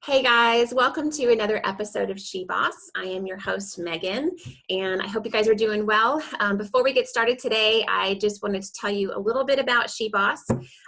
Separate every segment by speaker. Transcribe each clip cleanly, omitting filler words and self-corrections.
Speaker 1: Hey guys, welcome to another episode of SheBoss. I am your host, Megan, and I hope you guys are doing well. Before we get started today, I just wanted to tell you a little bit about SheBoss.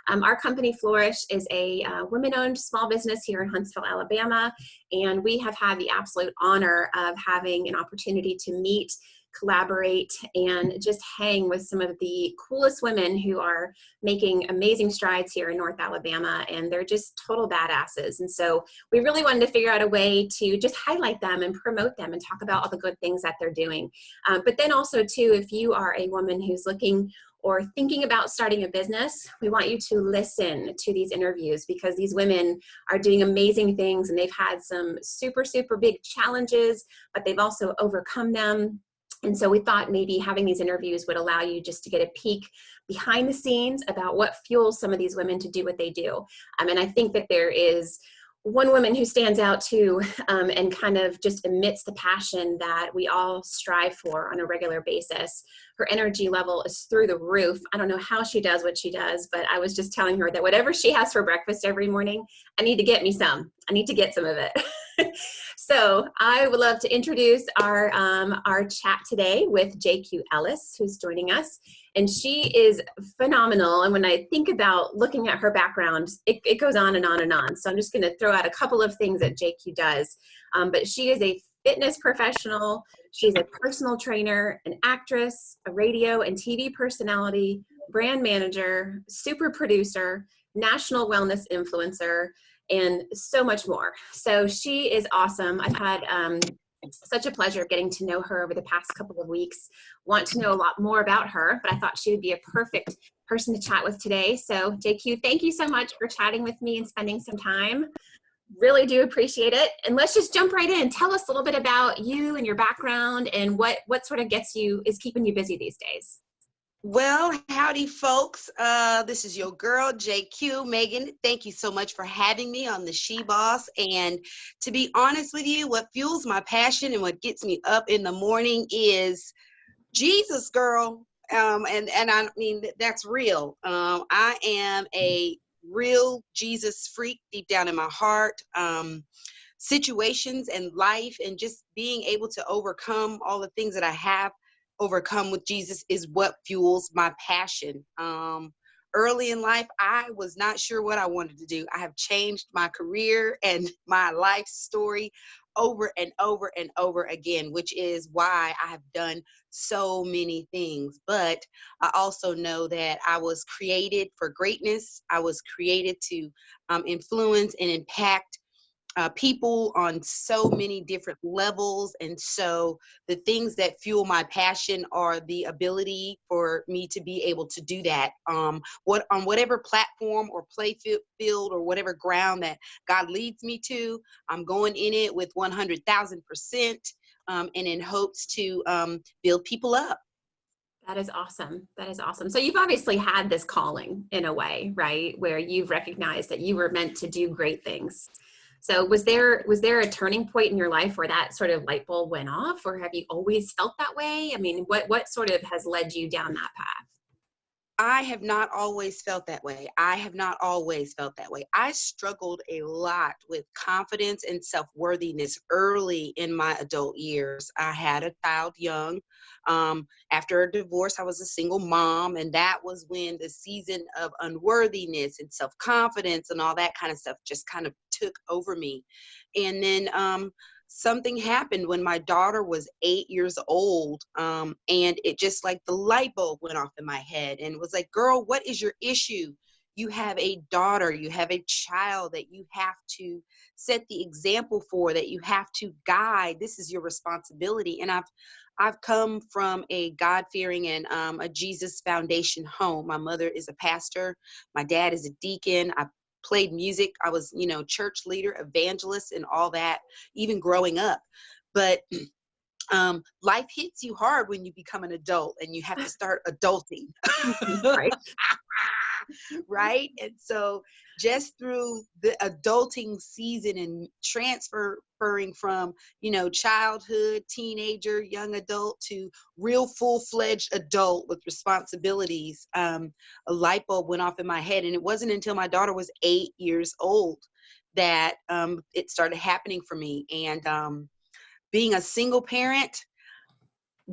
Speaker 1: Our company, Flourish, is a women-owned small business here in Huntsville, Alabama, and we have had the absolute honor of having an opportunity to meet, collaborate, and just hang with some of the coolest women who are making amazing strides here in North Alabama, and they're just total badasses. And so we really wanted to figure out a way to just highlight them and promote them and talk about all the good things that they're doing. But then also too, if you are a woman who's looking or thinking about starting a business, we want you to listen to these interviews because these women are doing amazing things and they've had some super, super big challenges, but they've also overcome them. And so we thought maybe having these interviews would allow you just to get a peek behind the scenes about what fuels some of these women to do what they do. And I think that there is one woman who stands out too, and kind of just emits the passion that we all strive for on a regular basis. Her energy level is through the roof. I don't know how she does what she does, but I was just telling her that whatever she has for breakfast every morning, I need to get me some. I need to get some of it. So I would love to introduce our chat today with Jque Ellis, who's joining us. And she is phenomenal. And when I think about looking at her background, it goes on and on and on. So I'm just going to throw out a couple of things that Jque does. But she is a fitness professional. She's a personal trainer, an actress, a radio and TV personality, brand manager, super producer, national wellness influencer, and so much more. So she is awesome. I've had such a pleasure getting to know her over the past couple of weeks. Want to know a lot more about her, but I thought she would be a perfect person to chat with today. So Jque, thank you so much for chatting with me and spending some time. Really do appreciate it. And let's just jump right in. Tell us a little bit about you and your background and what sort of is keeping you busy these days.
Speaker 2: Well, howdy, folks. This is your girl, Jque. Megan, thank you so much for having me on the SheBoss. And to be honest with you, what fuels my passion and what gets me up in the morning is Jesus, girl. And I mean, that's real. I am a real Jesus freak deep down in my heart. Situations and life and just being able to overcome all the things that I have overcome with Jesus is what fuels my passion. Early in life, I was not sure what I wanted to do. I have changed my career and my life story over and over and over again, which is why I have done so many things. But I also know that I was created for greatness. I was created to influence and impact people on so many different levels. And so the things that fuel my passion are the ability for me to be able to do that on whatever platform or play field or whatever ground that God leads me to. I'm going in it with 100,000% and in hopes to build people up.
Speaker 1: That is awesome. That is awesome. So you've obviously had this calling in a way, right? Where you've recognized that you were meant to do great things. So was there a turning point in your life where that sort of light bulb went off, or have you always felt that way? I mean, what sort of has led you down that path?
Speaker 2: I have not always felt that way. I struggled a lot with confidence and self-worthiness early in my adult years. I had a child young. After a divorce, I was a single mom, and that was when the season of unworthiness and self-confidence and all that kind of stuff just kind of took over me. And then something happened when my daughter was 8 years old, and it just like the light bulb went off in my head and it was like, girl, what is your issue? You have a daughter, you have a child that you have to set the example for, that you have to guide. This is your responsibility. And I've come from a God-fearing and a Jesus foundation home. My mother is a pastor. My dad is a deacon. I played music. I was, church leader, evangelist, and all that, even growing up. But life hits you hard when you become an adult and you have to start adulting.
Speaker 1: Right.
Speaker 2: Right. And so just through the adulting season and transferring from, childhood, teenager, young adult to real full-fledged adult with responsibilities, a light bulb went off in my head. And it wasn't until my daughter was 8 years old that it started happening for me. And being a single parent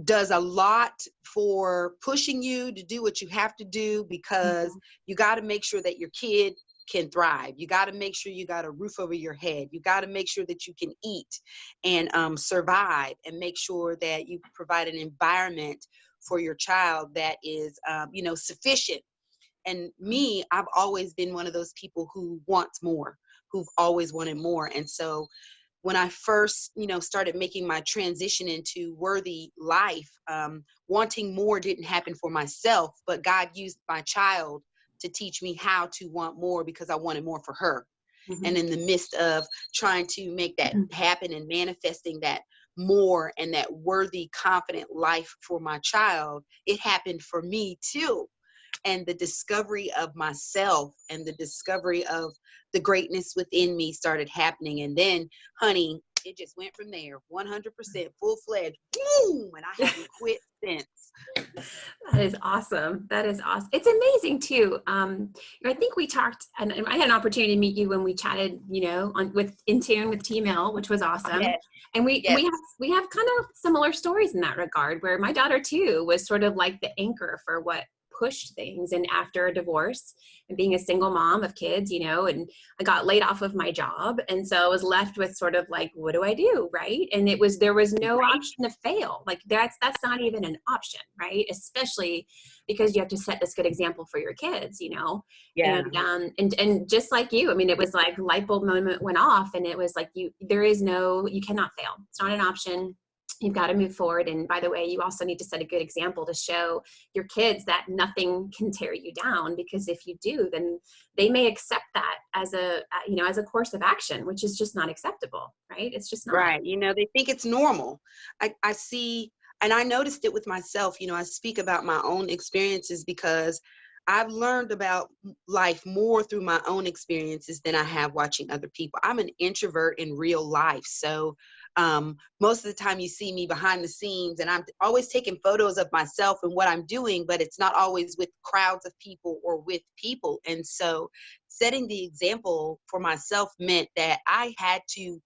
Speaker 2: does a lot for pushing you to do what you have to do, because you got to make sure that your kid can thrive. You got to make sure you got a roof over your head. You got to make sure that you can eat and survive, and make sure that you provide an environment for your child that is, sufficient. And me, I've always been one of those people who wants more, who've always wanted more. And so when I first, started making my transition into worthy life, wanting more didn't happen for myself, but God used my child to teach me how to want more, because I wanted more for her. And in the midst of trying to make that happen and manifesting that more and that worthy, confident life for my child, it happened for me too. And the discovery of myself and the discovery of the greatness within me started happening. And then, honey, it just went from there, 100% full-fledged, boom, and I haven't quit since.
Speaker 1: That is awesome. That is awesome. It's amazing too. I think we talked, and I had an opportunity to meet you when we chatted, in tune with T-Mail, which was awesome.
Speaker 2: Yes.
Speaker 1: And we
Speaker 2: Yes.
Speaker 1: we have kind of similar stories in that regard, where my daughter too was sort of like the anchor for what pushed things. And after a divorce and being a single mom of kids, and I got laid off of my job. And so I was left with sort of like, what do I do? Right. And there was no option to fail. Like that's not even an option. Right. Especially because you have to set this good example for your kids,
Speaker 2: Yeah.
Speaker 1: And just like you, I mean, it was like light bulb moment went off, and it was like, you cannot fail. It's not an option. You've got to move forward. And by the way, you also need to set a good example to show your kids that nothing can tear you down, because if you do, then they may accept that as a course of action, which is just not acceptable, right? It's just not.
Speaker 2: Right. They think it's normal. I see, and I noticed it with myself. I speak about my own experiences because I've learned about life more through my own experiences than I have watching other people. I'm an introvert in real life. So most of the time you see me behind the scenes, and I'm always taking photos of myself and what I'm doing, but it's not always with crowds of people or with people. And so setting the example for myself meant that I had to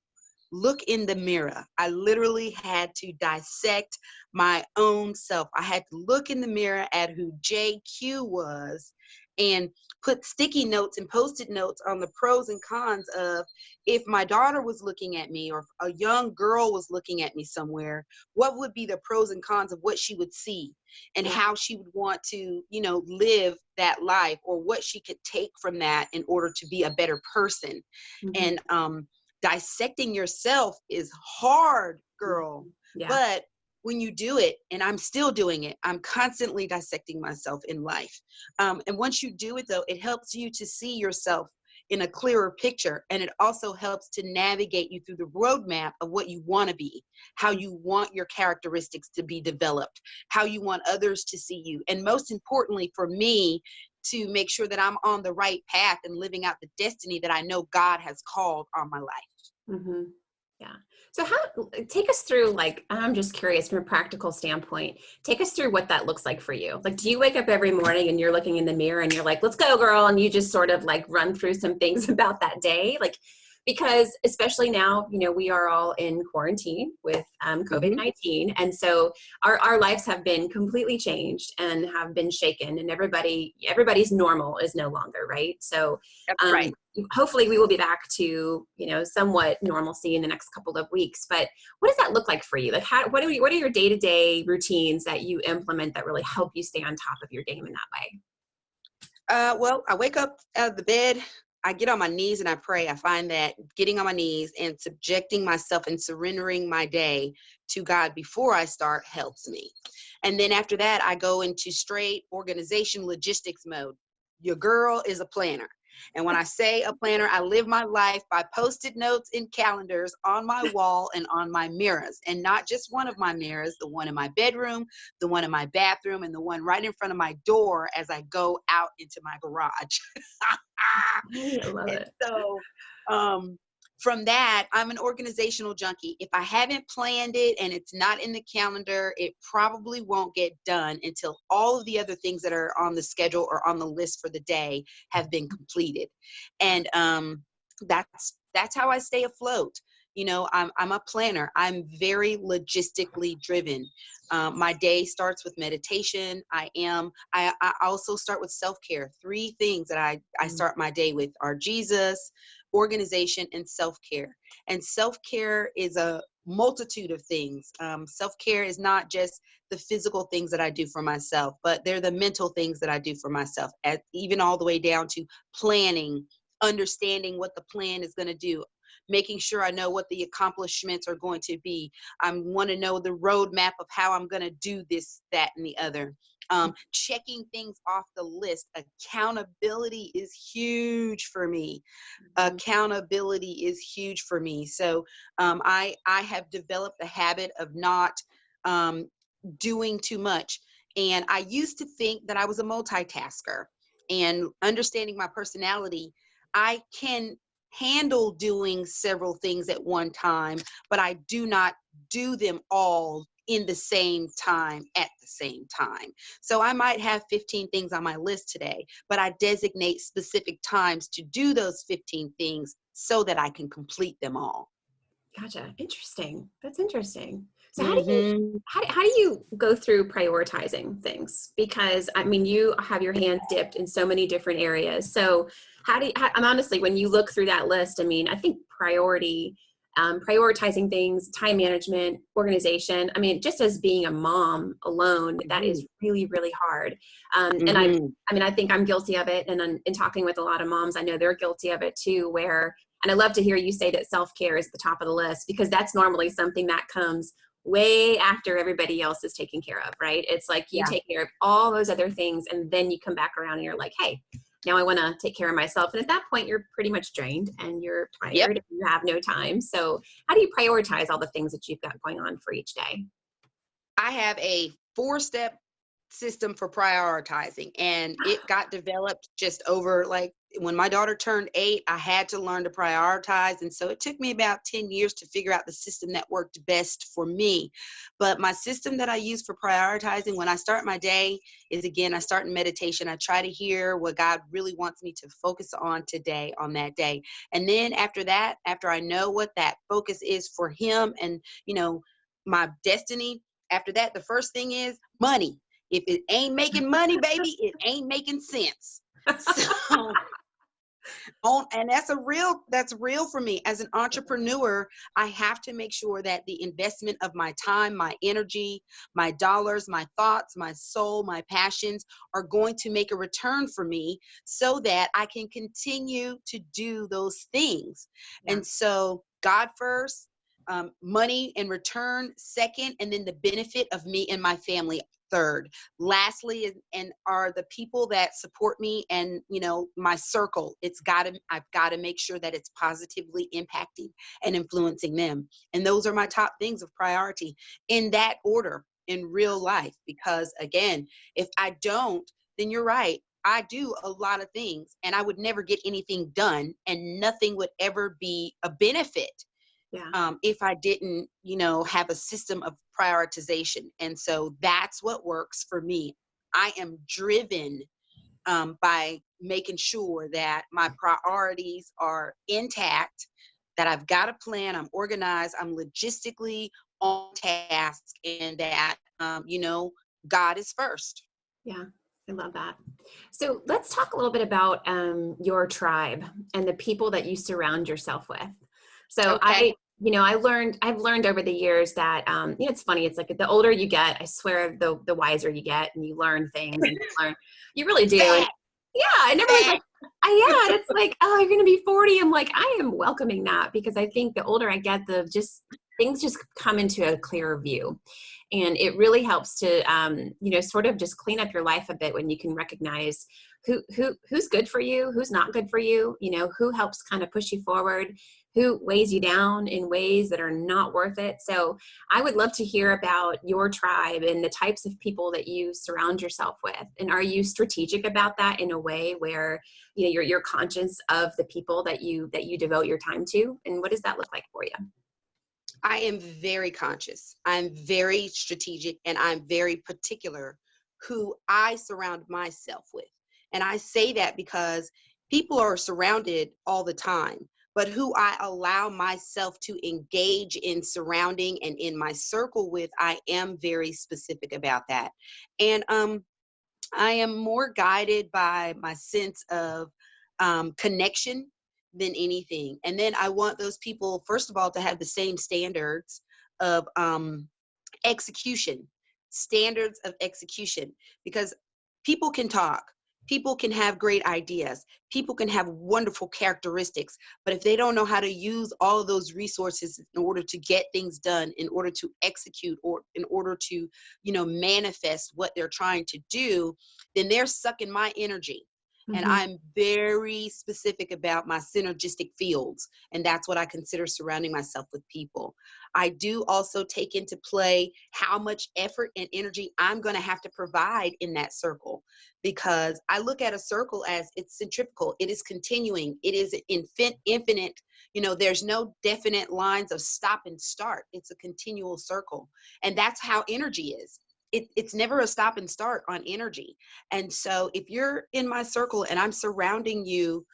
Speaker 2: look in the mirror. I literally had to dissect my own self. I had to look in the mirror at who JQ was and put sticky notes and post-it notes on the pros and cons of, if my daughter was looking at me or a young girl was looking at me somewhere, what would be the pros and cons of what she would see and how she would want to, live that life, or what she could take from that in order to be a better person. And dissecting yourself is hard, girl.
Speaker 1: Yeah.
Speaker 2: But when you do it, and I'm still doing it, I'm constantly dissecting myself in life. And once you do it, though, it helps you to see yourself in a clearer picture. And it also helps to navigate you through the roadmap of what you want to be, how you want your characteristics to be developed, how you want others to see you. And most importantly for me, to make sure that I'm on the right path and living out the destiny that I know God has called on my life.
Speaker 1: Yeah. So take us through, like, I'm just curious from a practical standpoint, take us through what that looks like for you. Like, do you wake up every morning and you're looking in the mirror and you're like, let's go, girl, and you just sort of like run through some things about that day? Like, because especially now, we are all in quarantine with COVID-19. And so our lives have been completely changed and have been shaken, and everybody's normal is no longer, right? So
Speaker 2: That's right.
Speaker 1: Hopefully we will be back to, somewhat normalcy in the next couple of weeks. But what does that look like for you? Like, what are your day-to-day routines that you implement that really help you stay on top of your game in that way?
Speaker 2: Well, I wake up out of the bed, I get on my knees and I pray. I find that getting on my knees and subjecting myself and surrendering my day to God before I start helps me. And then after that, I go into straight organization logistics mode. Your girl is a planner. And when I say a planner, I live my life by post-it notes and calendars on my wall and on my mirrors. And not just one of my mirrors, the one in my bedroom, the one in my bathroom, and the one right in front of my door as I go out into my garage.
Speaker 1: I love it.
Speaker 2: So from that, I'm an organizational junkie. If I haven't planned it and it's not in the calendar, it probably won't get done until all of the other things that are on the schedule or on the list for the day have been completed. And that's how I stay afloat. You know, I'm a planner. I'm very logistically driven. My day starts with meditation. I also start with self-care. 3 things that I start my day with are Jesus, organization, and self-care. And self-care is a multitude of things. Self-care is not just the physical things that I do for myself, but they're the mental things that I do for myself, even all the way down to planning, understanding what the plan is going to do, making sure I know what the accomplishments are going to be. I want to know the roadmap of how I'm going to do this, that, and the other. Checking things off the list. Accountability is huge for me. Accountability is huge for me. So I have developed the habit of not doing too much. And I used to think that I was a multitasker, and understanding my personality, I can handle doing several things at one time, but I do not do them all in the same time at the same time. So I might have 15 things on my list today, but I designate specific times to do those 15 things so that I can complete them all.
Speaker 1: Gotcha. Interesting. That's interesting. So
Speaker 2: Mm-hmm.
Speaker 1: how do you go through prioritizing things? Because I mean, you have your hands dipped in so many different areas. So and honestly, when you look through that list, I mean, I think prioritizing things, time management, organization. I mean, just as being a mom alone, that is really, really hard. And I mean, I think I'm guilty of it. And in talking with a lot of moms, I know they're guilty of it too, and I love to hear you say that self-care is the top of the list, because that's normally something that comes way after everybody else is taken care of, right? It's like you take care of all those other things, and then you come back around and you're like, hey, now I want to take care of myself. And at that point, you're pretty much drained and you're tired and you have no time. So how do you prioritize all the things that you've got going on for each day?
Speaker 2: I have a 4-step system for prioritizing, and it got developed just over, like, when my daughter turned 8, I had to learn to prioritize. And so it took me about 10 years to figure out the system that worked best for me. But my system that I use for prioritizing when I start my day is, again, I start in meditation. I try to hear what God really wants me to focus on today, on that day. And then after that, after I know what that focus is for Him and, you know, my destiny, after that, the first thing is money. If it ain't making money, baby, it ain't making sense. So, and that's real for me. As an entrepreneur, I have to make sure that the investment of my time, my energy, my dollars, my thoughts, my soul, my passions are going to make a return for me so that I can continue to do those things. And so God first, money and return second, and then the benefit of me and my family third. Lastly, and are the people that support me and, you know, my circle. I've got to make sure that it's positively impacting and influencing them. And those are my top things of priority in that order in real life. Because again, if I don't, then you're right. I do a lot of things and I would never get anything done, and nothing would ever be a benefit if I didn't, you know, have a system of prioritization. And so that's what works for me. I am driven by making sure that my priorities are intact, that I've got a plan, I'm organized, I'm logistically on task, and that, you know, God is first.
Speaker 1: Yeah, I love that. So let's talk a little bit about your tribe and the people that you surround yourself with. So
Speaker 2: Okay.
Speaker 1: I've learned over the years that, it's funny. It's like the older you get, I swear, the wiser you get, and you learn things and you really do. And and everyone's like, and it's like, oh, you're going to be 40. I'm like, I am welcoming that, because I think the older I get, things just come into a clearer view. And it really helps to, sort of just clean up your life a bit when you can recognize who's good for you, who's not good for you, who helps kind of push you forward, who weighs you down in ways that are not worth it. So I would love to hear about your tribe and the types of people that you surround yourself with. And are you strategic about that in a way where, you're conscious of the people that you devote your time to? And what does that look like for you?
Speaker 2: I am very conscious. I'm very strategic, and I'm very particular who I surround myself with. And I say that because people are surrounded all the time, but who I allow myself to engage in surrounding and in my circle with, I am very specific about that. And I am more guided by my sense of connection than anything. And then I want those people, first of all, to have the same standards of execution, standards of execution, because people can talk, people can have great ideas, people can have wonderful characteristics, but if they don't know how to use all of those resources in order to get things done, in order to execute, or in order to, manifest what they're trying to do, then they're sucking my energy. And
Speaker 1: Mm-hmm.
Speaker 2: I'm very specific about my synergistic fields. And that's what I consider surrounding myself with people. I do also take into play how much effort and energy I'm going to have to provide in that circle, because I look at a circle as it's centrifugal. It is continuing. It is infinite. There's no definite lines of stop and start. It's a continual circle. And that's how energy is. It's never a stop and start on energy. And so if you're in my circle and I'm surrounding you,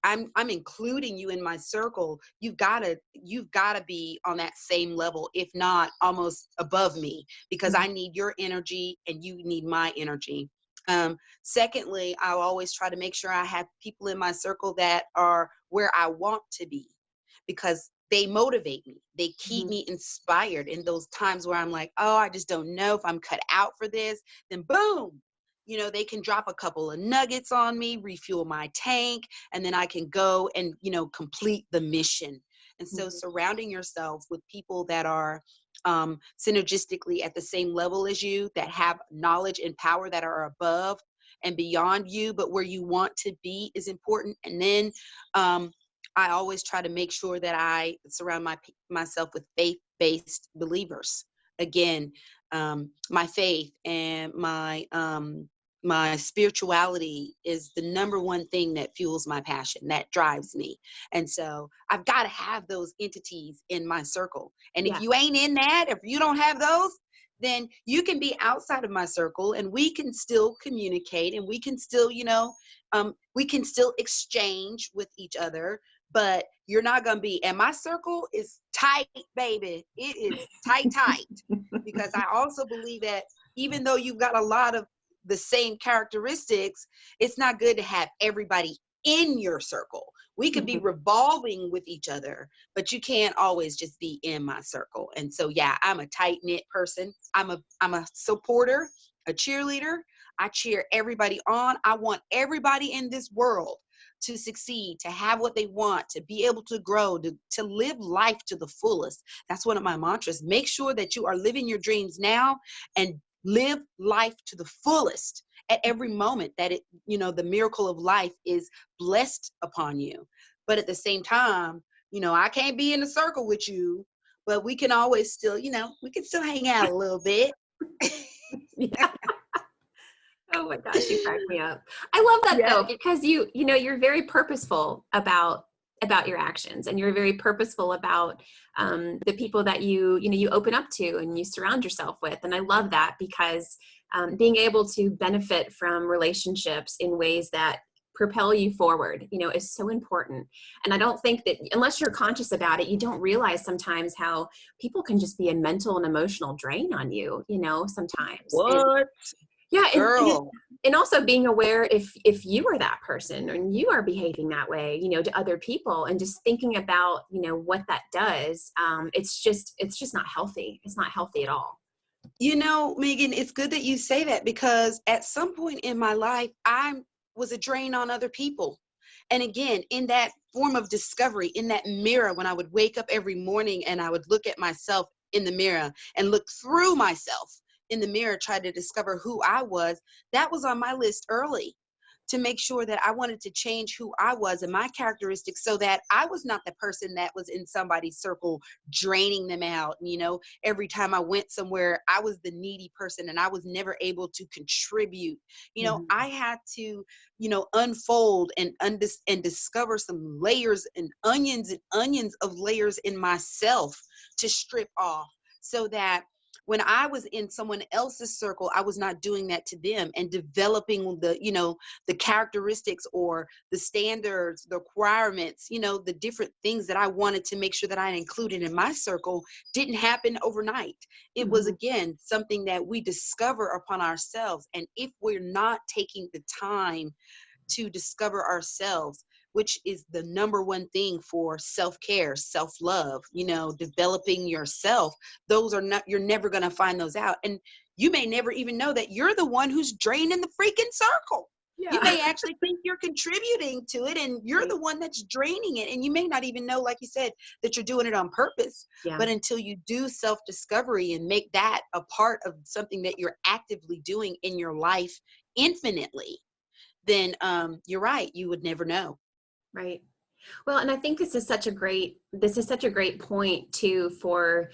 Speaker 2: I'm including you in my circle, you've got to be on that same level, if not almost above me, because I need your energy and you need my energy. Secondly, I'll always try to make sure I have people in my circle that are where I want to be, because they motivate me. They keep me inspired in those times where I'm like, oh, I just don't know if I'm cut out for this. Then boom, they can drop a couple of nuggets on me, refuel my tank, and then I can go and, complete the mission. And so surrounding yourself with people that are synergistically at the same level as you, that have knowledge and power that are above and beyond you, but where you want to be, is important. And then I always try to make sure that I surround myself with faith-based believers. Again, my faith and my spirituality is the number one thing that fuels my passion, that drives me. And so I've got to have those entities in my circle. And if you ain't in that, if you don't have those, then you can be outside of my circle and we can still communicate and we can still, we can still exchange with each other. But you're not going to be, and my circle is tight, baby. It is tight, because I also believe that even though you've got a lot of the same characteristics, it's not good to have everybody in your circle. We could be revolving with each other, but you can't always just be in my circle. And so, yeah, I'm a tight knit person. I'm a supporter, a cheerleader. I cheer everybody on. I want everybody in this world to succeed, to have what they want, to be able to grow, to live life to the fullest. That's one of my mantras. Make sure that you are living your dreams now and live life to the fullest at every moment that the miracle of life is blessed upon you. But at the same time, I can't be in a circle with you, but we can always still, we can still hang out a little bit.
Speaker 1: Yeah. Oh my gosh, you crack me up. I love that though, because you're very purposeful about your actions, and you're very purposeful about the people that you open up to and you surround yourself with. And I love that, because being able to benefit from relationships in ways that propel you forward, is so important. And I don't think that unless you're conscious about it, you don't realize sometimes how people can just be a mental and emotional drain on you, sometimes.
Speaker 2: What?
Speaker 1: Yeah,
Speaker 2: Girl.
Speaker 1: and also being aware if you are that person and you are behaving that way, to other people, and just thinking about, what that does. It's just not healthy. It's not healthy at all.
Speaker 2: Megan, it's good that you say that, because at some point in my life, I was a drain on other people. And again, in that form of discovery, in that mirror, when I would wake up every morning and I would look at myself in the mirror and look through myself in the mirror, try to discover who I was, that was on my list early, to make sure that I wanted to change who I was and my characteristics, so that I was not the person that was in somebody's circle draining them out. Every time I went somewhere, I was the needy person and I was never able to contribute. I had to, unfold and discover some layers and onions of layers in myself to strip off, so that when I was in someone else's circle, I was not doing that to them, and developing the, the characteristics or the standards, the requirements, the different things that I wanted to make sure that I included in my circle didn't happen overnight. It was,
Speaker 1: Mhm.
Speaker 2: again, something that we discover upon ourselves. And if we're not taking the time to discover ourselves, which is the number one thing for self-care, self-love, developing yourself, those are not, you're never going to find those out. And you may never even know that you're the one who's draining the freaking circle. You
Speaker 1: Yeah.
Speaker 2: may actually think you're contributing to it, and you're
Speaker 1: Right.
Speaker 2: the one that's draining it. And you may not even know, like you said, that you're doing it on purpose.
Speaker 1: Yeah.
Speaker 2: But until you do self-discovery and make that a part of something that you're actively doing in your life infinitely, then you're right, you would never know.
Speaker 1: Right. Well, and I think this is such a great point too for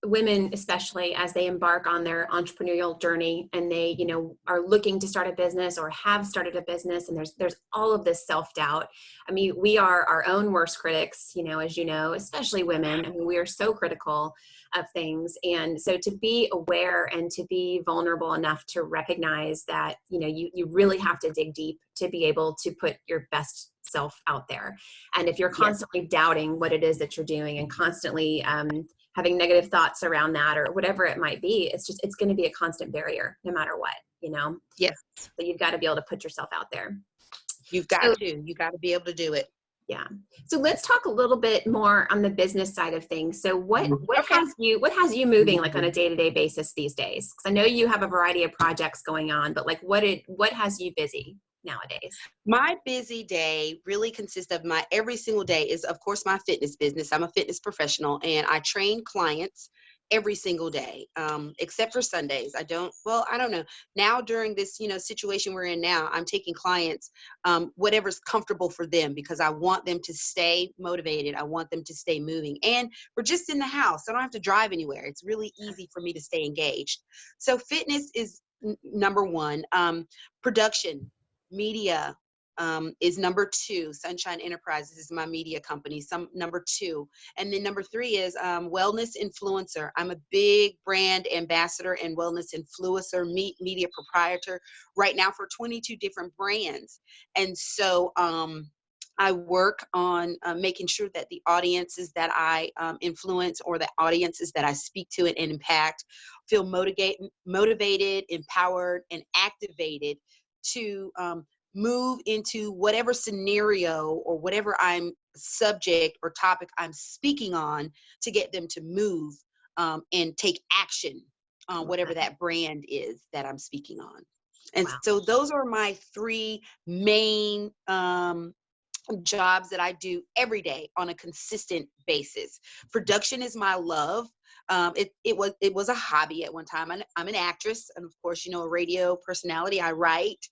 Speaker 1: women, especially as they embark on their entrepreneurial journey and they, are looking to start a business or have started a business. And there's all of this self-doubt. I mean, we are our own worst critics, as you know, especially women. I mean, we are so critical of things. And so to be aware and to be vulnerable enough to recognize that, you really have to dig deep to be able to put your best self out there. And if you're
Speaker 2: Yes.
Speaker 1: constantly doubting what it is that you're doing and constantly having negative thoughts around that or whatever it might be, it's going to be a constant barrier no matter what,
Speaker 2: Yes.
Speaker 1: so you've got to be able to put yourself out there.
Speaker 2: You
Speaker 1: So,
Speaker 2: got to be able to do it.
Speaker 1: yeah. So let's talk a little bit more on the business side of things. So what
Speaker 2: Okay.
Speaker 1: has you moving like on a day-to-day basis these days? Because I know you have a variety of projects going on, but like what has you busy nowadays?
Speaker 2: My busy day really consists of every single day is, of course, my fitness business. I'm a fitness professional, and I train clients every single day, except for Sundays. I don't know. Now, during this, situation we're in now, I'm taking clients, whatever's comfortable for them, because I want them to stay motivated. I want them to stay moving. And we're just in the house. I don't have to drive anywhere. It's really easy for me to stay engaged. So fitness is number one. Production, media, is number two. Sunshine Enterprises is my media company. Number two. And then number three is wellness influencer. I'm a big brand ambassador and wellness influencer, media proprietor right now for 22 different brands. And so I work on making sure that the audiences that I influence, or the audiences that I speak to and impact, feel motivated, empowered, and activated to move into whatever scenario or whatever I'm subject or topic I'm speaking on, to get them to move and take action on whatever that brand is that I'm speaking on. And
Speaker 1: Wow.
Speaker 2: so those are my three main jobs that I do every day on a consistent basis. Production is my love. It was a hobby at one time. I'm an actress, and of course, a radio personality. I write.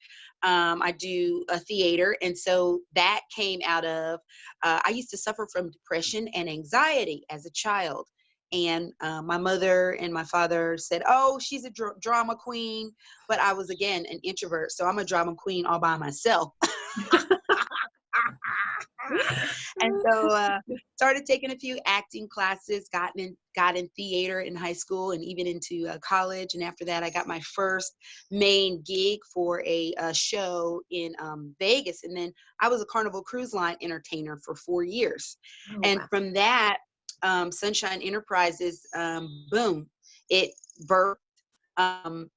Speaker 2: I do a theater, and so that came out of. I used to suffer from depression and anxiety as a child, and my mother and my father said, "Oh, she's a drama queen," but I was, again, an introvert, so I'm a drama queen all by myself. And so started taking a few acting classes, got in theater in high school and even into college. And after that, I got my first main gig for a show in Vegas. And then I was a Carnival Cruise Line entertainer for 4 years.
Speaker 1: Oh,
Speaker 2: And
Speaker 1: wow.
Speaker 2: from that, Sunshine Enterprises, boom, it birthed. And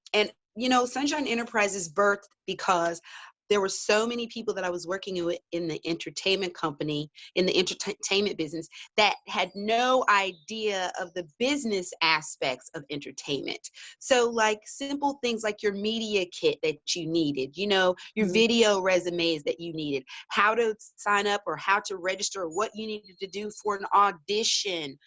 Speaker 2: Sunshine Enterprises birthed because there were so many people that I was working with in the entertainment company, in the entertainment business, that had no idea of the business aspects of entertainment. So like simple things like your media kit that you needed, your
Speaker 1: Mhm.
Speaker 2: video resumes that you needed, how to sign up or how to register, or what you needed to do for an audition,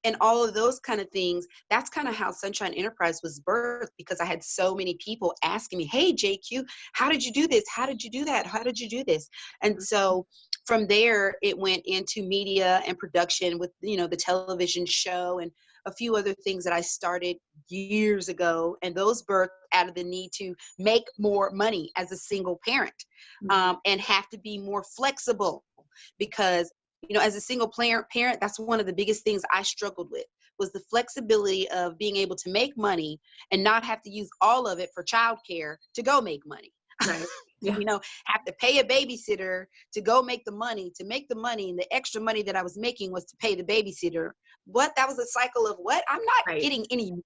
Speaker 2: and all of those kind of things. That's kind of how Sunshine Enterprise was birthed, because I had so many people asking me, "Hey, JQ, how did you do this? How did you do that? How did you do this?" And so from there, it went into media and production with, the television show and a few other things that I started years ago. And those birthed out of the need to make more money as a single parent, and have to be more flexible, because as a single parent, that's one of the biggest things I struggled with, was the flexibility of being able to make money and not have to use all of it for childcare to go make money.
Speaker 1: Right. Yeah.
Speaker 2: Have to pay a babysitter to go make the money, and the extra money that I was making was to pay the babysitter. That was a cycle of what? I'm not
Speaker 1: Right.
Speaker 2: getting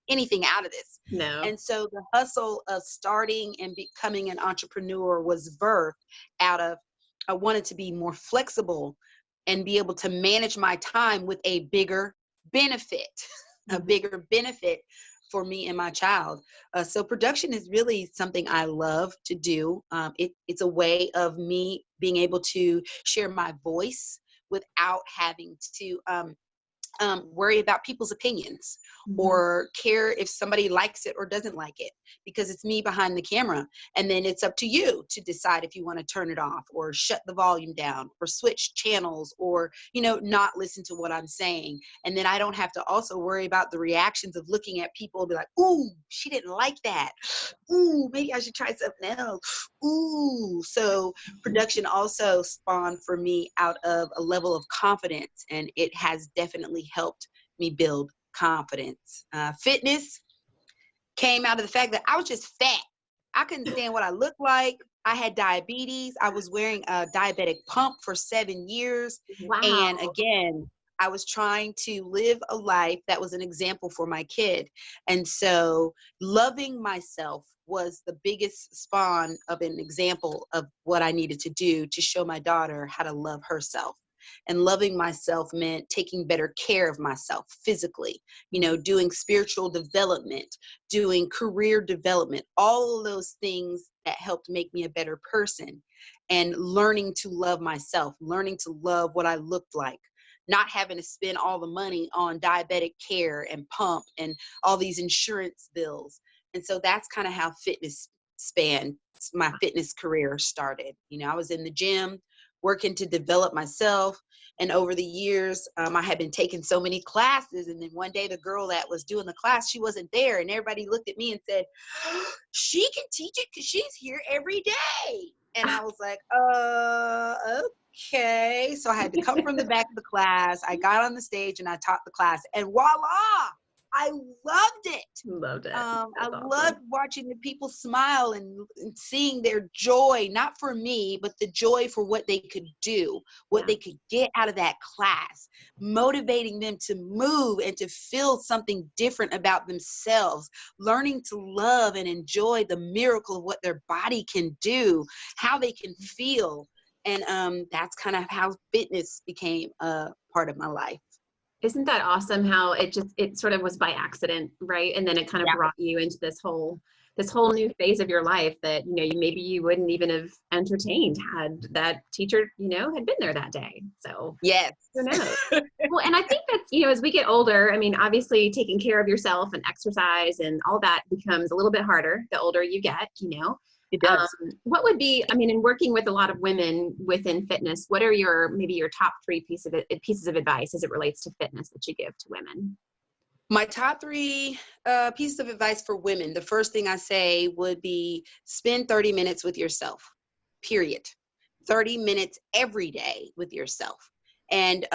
Speaker 2: anything out of this.
Speaker 1: No.
Speaker 2: And so the hustle of starting and becoming an entrepreneur was birthed out of, I wanted to be more flexible and be able to manage my time with a bigger benefit, a bigger benefit for me and my child. So production is really something I love to do. It's a way of me being able to share my voice without having to worry about people's opinions or care if somebody likes it or doesn't like it, because it's me behind the camera. And then it's up to you to decide if you want to turn it off or shut the volume down or switch channels or, not listen to what I'm saying. And then I don't have to also worry about the reactions of looking at people and be like, ooh, she didn't like that. Ooh, maybe I should try something else. Ooh. So production also spawned for me out of a level of confidence, and it has definitely helped me build confidence. Fitness came out of the fact that I was just fat. I couldn't stand what I looked like. I had diabetes. I was wearing a diabetic pump for 7 years.
Speaker 1: Wow.
Speaker 2: And again, I was trying to live a life that was an example for my kid. And so loving myself was the biggest spawn of an example of what I needed to do to show my daughter how to love herself. And loving myself meant taking better care of myself physically, doing spiritual development, doing career development, all of those things that helped make me a better person, and learning to love myself, learning to love what I looked like, not having to spend all the money on diabetic care and pump and all these insurance bills. And so that's kind of how my fitness career started. I was in the gym working to develop myself. And over the years, I had been taking so many classes. And then one day the girl that was doing the class, she wasn't there. And everybody looked at me and said, she can teach it because she's here every day. And I was like, okay. So I had to come from the back of the class. I got on the stage and I taught the class. And voila! I loved it.
Speaker 1: Loved it.
Speaker 2: I
Speaker 1: awesome.
Speaker 2: loved watching the people smile and seeing their joy, not for me, but the joy for what they could do, what they could get out of that class, motivating them to move and to feel something different about themselves, learning to love and enjoy the miracle of what their body can do, how they can feel. And that's kind of how fitness became a part of my life.
Speaker 1: Isn't that awesome how it sort of was by accident, right? And then it kind of brought you into this whole new phase of your life that, maybe you wouldn't even have entertained had that teacher, had been there that day. So
Speaker 2: yes.
Speaker 1: Who knows? Well, and I think that's, as we get older, I mean, obviously taking care of yourself and exercise and all that becomes a little bit harder the older you get,
Speaker 2: It does.
Speaker 1: What would be, in working with a lot of women within fitness, what are maybe your top 3 pieces of advice as it relates to fitness that you give to women?
Speaker 2: My top 3 pieces of advice for women. The first thing I say would be spend 30 minutes with yourself, period. 30 minutes every day with yourself. And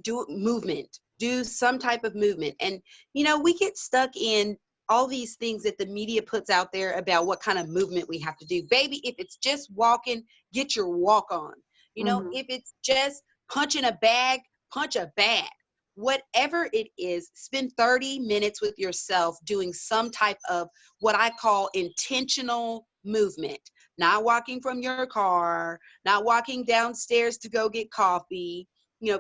Speaker 2: do movement, do some type of movement. And, we get stuck in all these things that the media puts out there about what kind of movement we have to do. Baby, if it's just walking, get your walk on. If it's just punching a bag, punch a bag. Whatever it is, spend 30 minutes with yourself doing some type of what I call intentional movement. Not walking from your car, not walking downstairs to go get coffee.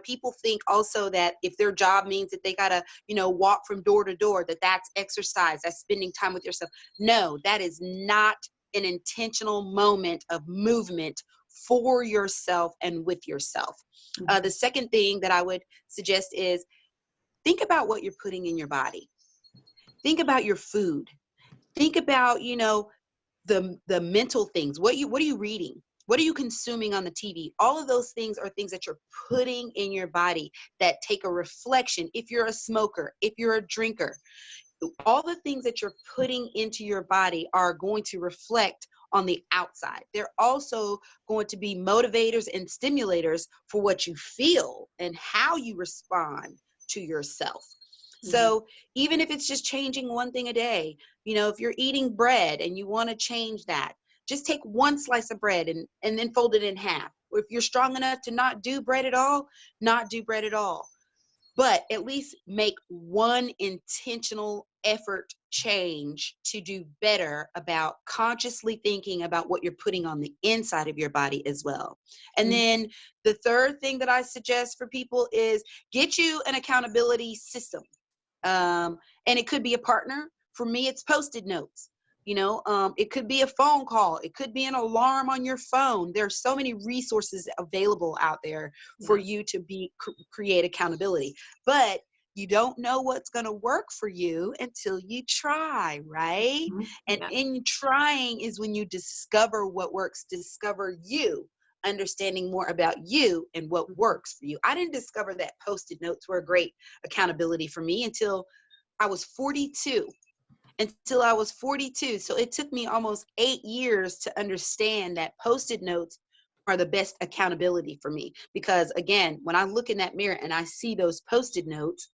Speaker 2: People think also that if their job means that they gotta, walk from door to door, that's exercise, that's spending time with yourself. No, that is not an intentional moment of movement for yourself and with yourself. The second thing that I would suggest is think about what you're putting in your body. Think about your food. Think about, the mental things. What are you reading? What are you consuming on the TV? All of those things are things that you're putting in your body that take a reflection. If you're a smoker, if you're a drinker, all the things that you're putting into your body are going to reflect on the outside. They're also going to be motivators and stimulators for what you feel and how you respond to yourself. So even if it's just changing one thing a day, if you're eating bread and you want to change that, just take one slice of bread and then fold it in half. Or if you're strong enough to not do bread at all, not do bread at all. But at least make one intentional effort change to do better about consciously thinking about what you're putting on the inside of your body as well. And then the third thing that I suggest for people is get you an accountability system. And it could be a partner. For me, it's Post-it notes. It could be a phone call. It could be an alarm on your phone. There's so many resources available out there for you to create accountability. But you don't know what's going to work for you until you try, right? And in trying is when you discover what works, discover you, understanding more about you and what works for you. I didn't discover that Post-it notes were a great accountability for me until I was 42. So it took me almost 8 years to understand that Post-it notes are the best accountability for me. Because again, when I look in that mirror and I see those Post-it notes,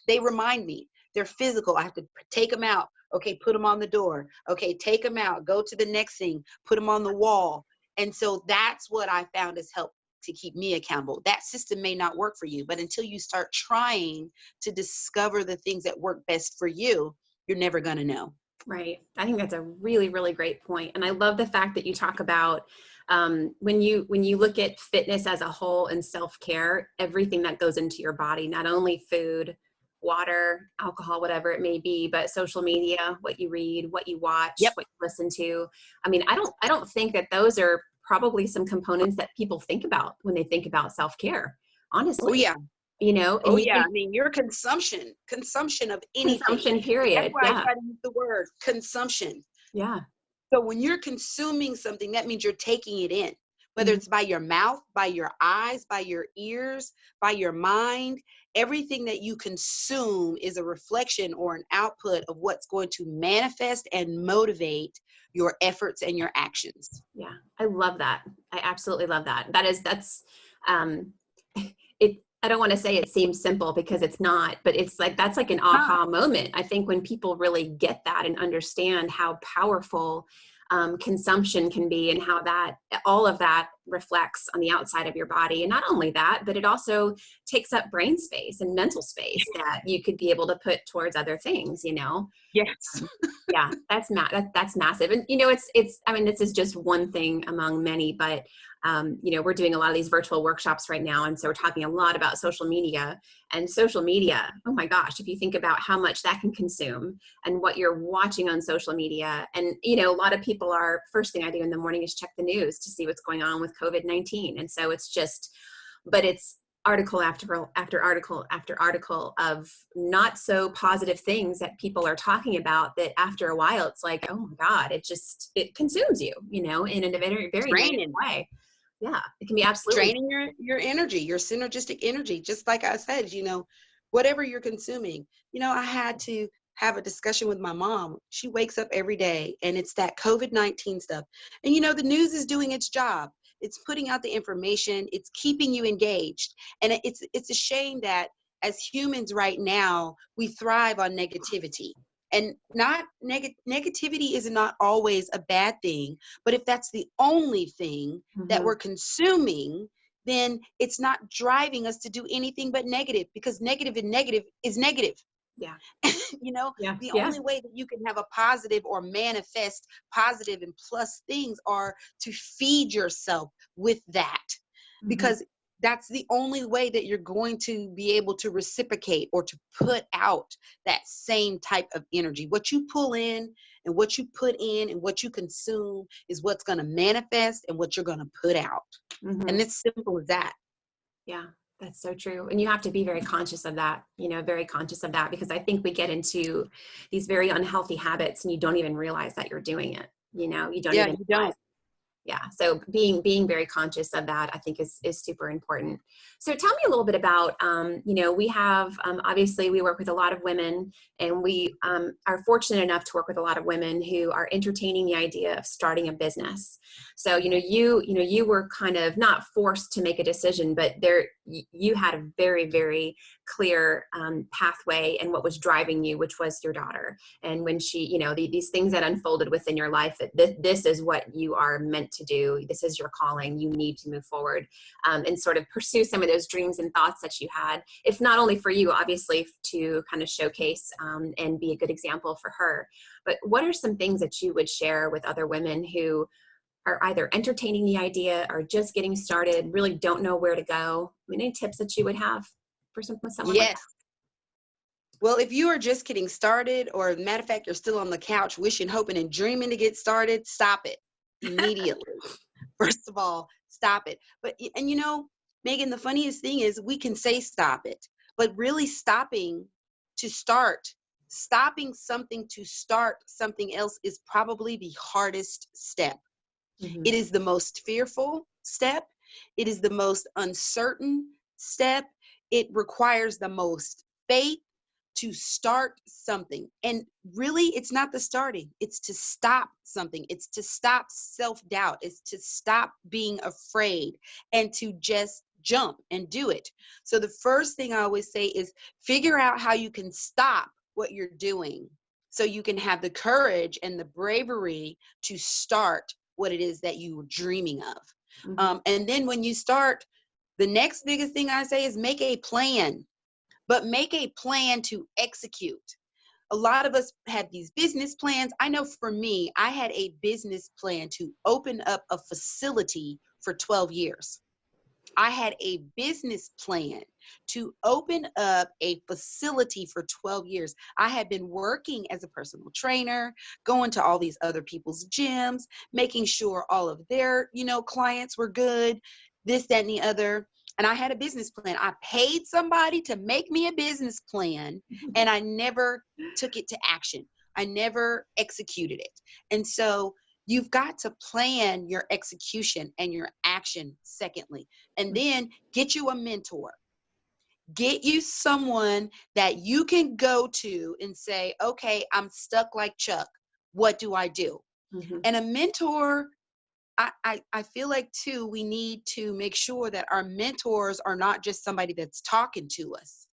Speaker 2: they remind me. They're physical. I have to take them out. Okay, put them on the door. Okay, take them out. Go to the next thing. Put them on the wall. And so that's what I found has helped to keep me accountable. That system may not work for you, but until you start trying to discover the things that work best for you, you're never going to know.
Speaker 1: Right. I think that's a really, really great point. And I love the fact that you talk about when you look at fitness as a whole and self-care, everything that goes into your body, not only food, water, alcohol, whatever it may be, but social media, what you read, what you watch, what you listen to. I mean, I don't think that those are probably some components that people think about when they think about self-care, honestly.
Speaker 2: Oh, yeah.
Speaker 1: And
Speaker 2: I mean, your consumption of anything.
Speaker 1: Consumption, period.
Speaker 2: That's why I try to use the word consumption.
Speaker 1: Yeah.
Speaker 2: So when you're consuming something, that means you're taking it in, whether it's by your mouth, by your eyes, by your ears, by your mind. Everything that you consume is a reflection or an output of what's going to manifest and motivate your efforts and your actions.
Speaker 1: Yeah, I love that. I absolutely love that. That's I don't want to say it seems simple because it's not, but it's like, that's like an aha moment. I think when people really get that and understand how powerful consumption can be and how that all of that reflects on the outside of your body. And not only that, but it also takes up brain space and mental space that you could be able to put towards other things,
Speaker 2: Yes.
Speaker 1: Yeah, that's massive. And, I mean, this is just one thing among many, but, we're doing a lot of these virtual workshops right now. And so we're talking a lot about social media and social media. Oh my gosh, if you think about how much that can consume and what you're watching on social media. And, a lot of people first thing I do in the morning is check the news to see what's going on with COVID-19. And so it's article after article after article of not so positive things that people are talking about, that after a while it's like, oh my God, it consumes you, in a very, very negative way. Yeah, it can be absolutely
Speaker 2: draining your energy, your synergistic energy. Just like I said, whatever you're consuming. I had to have a discussion with my mom. She wakes up every day and it's that COVID-19 stuff. And the news is doing its job. It's putting out the information. It's keeping you engaged. And it's a shame that as humans right now, we thrive on negativity. And negativity is not always a bad thing, but if that's the only thing that we're consuming, then it's not driving us to do anything but negative, because negative and negative is negative.
Speaker 1: Yeah.
Speaker 2: The only way that you can have a positive or manifest positive and plus things are to feed yourself with that, because that's the only way that you're going to be able to reciprocate or to put out that same type of energy. What you pull in and what you put in and what you consume is what's going to manifest and what you're going to put out. And it's simple as that.
Speaker 1: Yeah, that's so true. And you have to be very conscious of that, because I think we get into these very unhealthy habits and you don't even realize that you're doing it. You don't even realize. Yeah. So being very conscious of that, I think is super important. So tell me a little bit about, we have, obviously we work with a lot of women, and we are fortunate enough to work with a lot of women who are entertaining the idea of starting a business. So, you were kind of not forced to make a decision, but you had a very, very clear pathway and what was driving you, which was your daughter. And when she, these things that unfolded within your life, that this is what you are meant to do. This is your calling. You need to move forward and sort of pursue some of those dreams and thoughts that you had, if not only for you, obviously, to kind of showcase and be a good example for her. But what are some things that you would share with other women who are either entertaining the idea or just getting started, really don't know where to go? I mean, any tips that you would have for someone like
Speaker 2: Yes.
Speaker 1: that?
Speaker 2: Well, if you are just getting started, or matter of fact, you're still on the couch wishing, hoping, and dreaming to get started, stop it immediately. First of all, stop it. And Megan, the funniest thing is we can say stop it, but really stopping something to start something else is probably the hardest step.
Speaker 1: Mm-hmm.
Speaker 2: It is the most fearful step. It is the most uncertain step. It requires the most faith to start something. And really, it's not the starting, it's to stop something. It's to stop self-doubt. It's to stop being afraid and to just jump and do it. So the first thing I always say is figure out how you can stop what you're doing so you can have the courage and the bravery to start what it is that you were dreaming of.
Speaker 1: Mm-hmm.
Speaker 2: And then when you start, the next biggest thing I say is make a plan. But make a plan to execute. A lot of us have these business plans. I know for me, I had a business plan to open up a facility for 12 years. I had a business plan to open up a facility for 12 years. I had been working as a personal trainer, going to all these other people's gyms, making sure all of their, clients were good, this, that, and the other. And I had a business plan. I paid somebody to make me a business plan, and I never took it to action. I never executed it. And so you've got to plan your execution and your action secondly. And then get you a mentor. Get you someone that you can go to and say, okay, I'm stuck like Chuck. What do I do?
Speaker 1: Mm-hmm.
Speaker 2: And a mentor, I feel like too, we need to make sure that our mentors are not just somebody that's talking to us.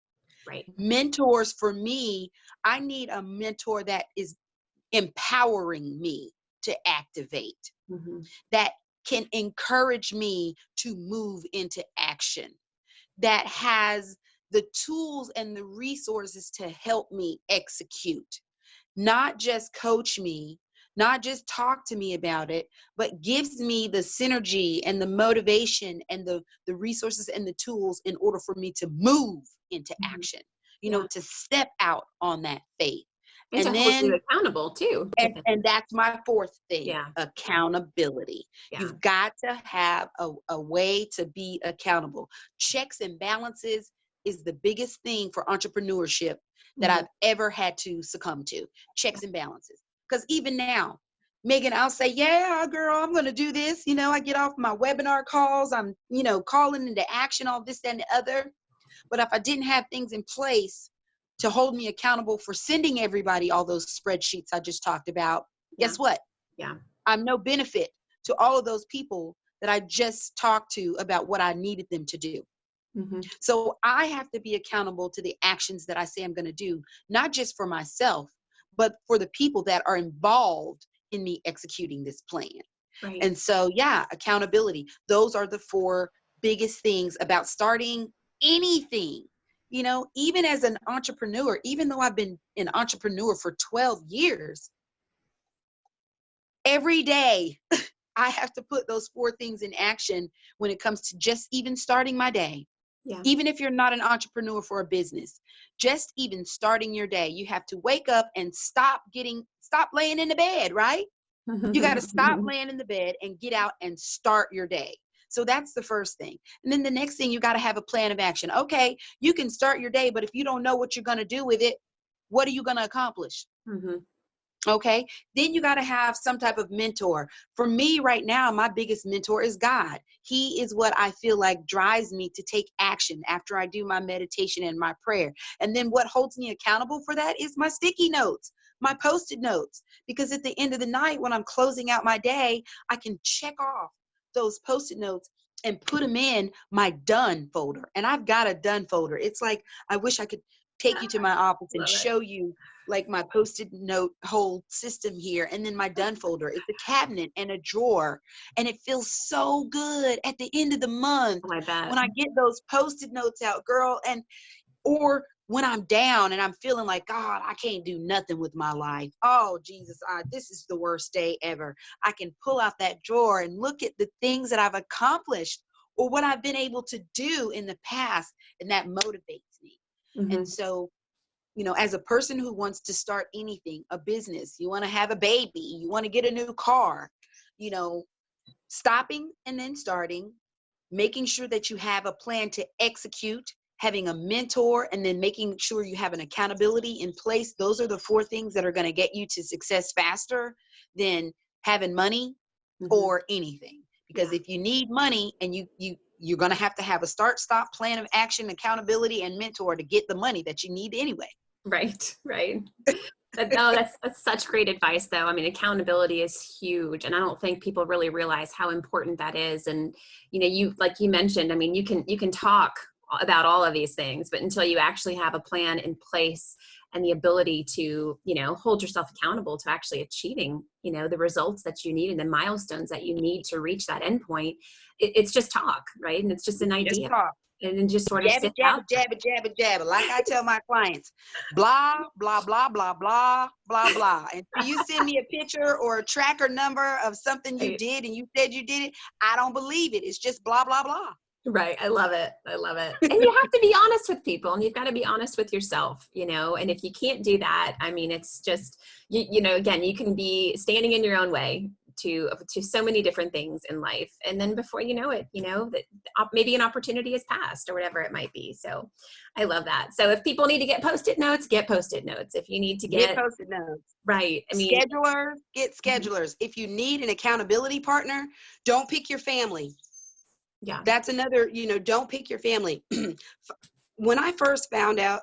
Speaker 1: Right.
Speaker 2: Mentors, for me, I need a mentor that is empowering me to activate,
Speaker 1: Mm-hmm.
Speaker 2: that can encourage me to move into action, that has the tools and the resources to help me execute, not just coach me, not just talk to me about it, but gives me the synergy and the motivation and the resources and the tools in order for me to move into action, to step out on that faith.
Speaker 1: And to hold you accountable too.
Speaker 2: And that's my fourth thing,
Speaker 1: Yeah.
Speaker 2: accountability.
Speaker 1: Yeah.
Speaker 2: You've got to have a way to be accountable. Checks and balances is the biggest thing for entrepreneurship that I've ever had to succumb to. Checks and balances. Because even now, Megan, I'll say, yeah, girl, I'm going to do this. I get off my webinar calls. I'm, calling into action, all this, that, and the other. But if I didn't have things in place to hold me accountable for sending everybody all those spreadsheets I just talked about, guess what?
Speaker 1: Yeah.
Speaker 2: I'm no benefit to all of those people that I just talked to about what I needed them to do.
Speaker 1: Mm-hmm.
Speaker 2: So I have to be accountable to the actions that I say I'm going to do, not just for myself, but for the people that are involved in me executing this plan.
Speaker 1: Right.
Speaker 2: And so, accountability. Those are the four biggest things about starting anything. Even as an entrepreneur, even though I've been an entrepreneur for 12 years, every day I have to put those four things in action when it comes to just even starting my day.
Speaker 1: Yeah.
Speaker 2: Even if you're not an entrepreneur for a business, just even starting your day, you have to wake up and stop laying in the bed, right? You got to stop laying in the bed and get out and start your day. So that's the first thing. And then the next thing, you got to have a plan of action. Okay, you can start your day, but if you don't know what you're going to do with it, what are you going to accomplish?
Speaker 1: Mm-hmm.
Speaker 2: Okay. Then you got to have some type of mentor. For me right now, my biggest mentor is God. He is what I feel like drives me to take action after I do my meditation and my prayer. And then what holds me accountable for that is my sticky notes, my post-it notes. Because at the end of the night, when I'm closing out my day, I can check off those post-it notes and put them in my done folder. And I've got a done folder. It's like, I wish I could take you to my office and
Speaker 1: Love it.
Speaker 2: show you like my post-it note whole system here, and then my done folder. It's a cabinet and a drawer, and it feels so good at the end of the month
Speaker 1: Oh, I bet.
Speaker 2: when I get those post-it notes out, girl. And or when I'm down and I'm feeling like, God, I can't do nothing with my life. Oh, Jesus, this is the worst day ever. I can pull out that drawer and look at the things that I've accomplished or what I've been able to do in the past, and that motivates me.
Speaker 1: Mm-hmm.
Speaker 2: And so, as a person who wants to start anything, a business, you want to have a baby, you want to get a new car, stopping and then starting, making sure that you have a plan to execute, having a mentor, and then making sure you have an accountability in place. Those are the 4 things that are going to get you to success faster than having money or anything. Because if you need money and you're going to have a start, stop, plan of action, accountability, and mentor to get the money that you need anyway.
Speaker 1: Right. No, that's such great advice, though. I mean, accountability is huge, and I don't think people really realize how important that is. And like you mentioned, I mean, you can talk about all of these things, but until you actually have a plan in place and the ability to hold yourself accountable to actually achieving the results that you need and the milestones that you need to reach that endpoint, it's just talk, right? And it's just an idea.
Speaker 2: Just talk.
Speaker 1: And then just sort of
Speaker 2: Jab
Speaker 1: sit
Speaker 2: it, jab
Speaker 1: out.
Speaker 2: it, jab it, jab it, jab it. Like I tell my clients, blah, blah, blah, blah, blah, blah, blah. And so you send me a picture or a tracker number of something you
Speaker 1: Right.
Speaker 2: did and you said you did it, I don't believe it. It's just blah, blah, blah.
Speaker 1: Right. I love it. And you have to be honest with people, and you've got to be honest with yourself, and if you can't do that, I mean, it's just, again, you can be standing in your own way to so many different things in life. And then before you know it, that maybe an opportunity has passed or whatever it might be. So I love that. So if people need to get post-it notes, get post-it notes. If you need to
Speaker 2: Get post-it notes.
Speaker 1: right. I mean,
Speaker 2: schedulers, get schedulers. If you need an accountability partner, don't pick your family.
Speaker 1: Yeah.
Speaker 2: That's another, don't pick your family. When I first found out,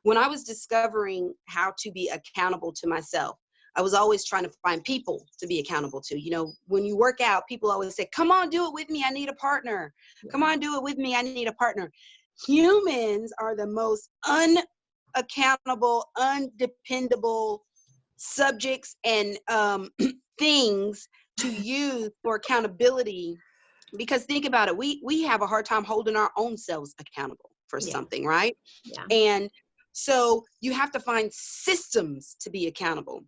Speaker 2: when I was discovering how to be accountable to myself, I was always trying to find people to be accountable to. When you work out, people always say, come on, do it with me. I need a partner. Come on, do it with me. I need a partner. Humans are the most unaccountable, undependable subjects and things to use for accountability. Because think about it, we have a hard time holding our own selves accountable for something, right?
Speaker 1: Yeah.
Speaker 2: And so you have to find systems to be accountable.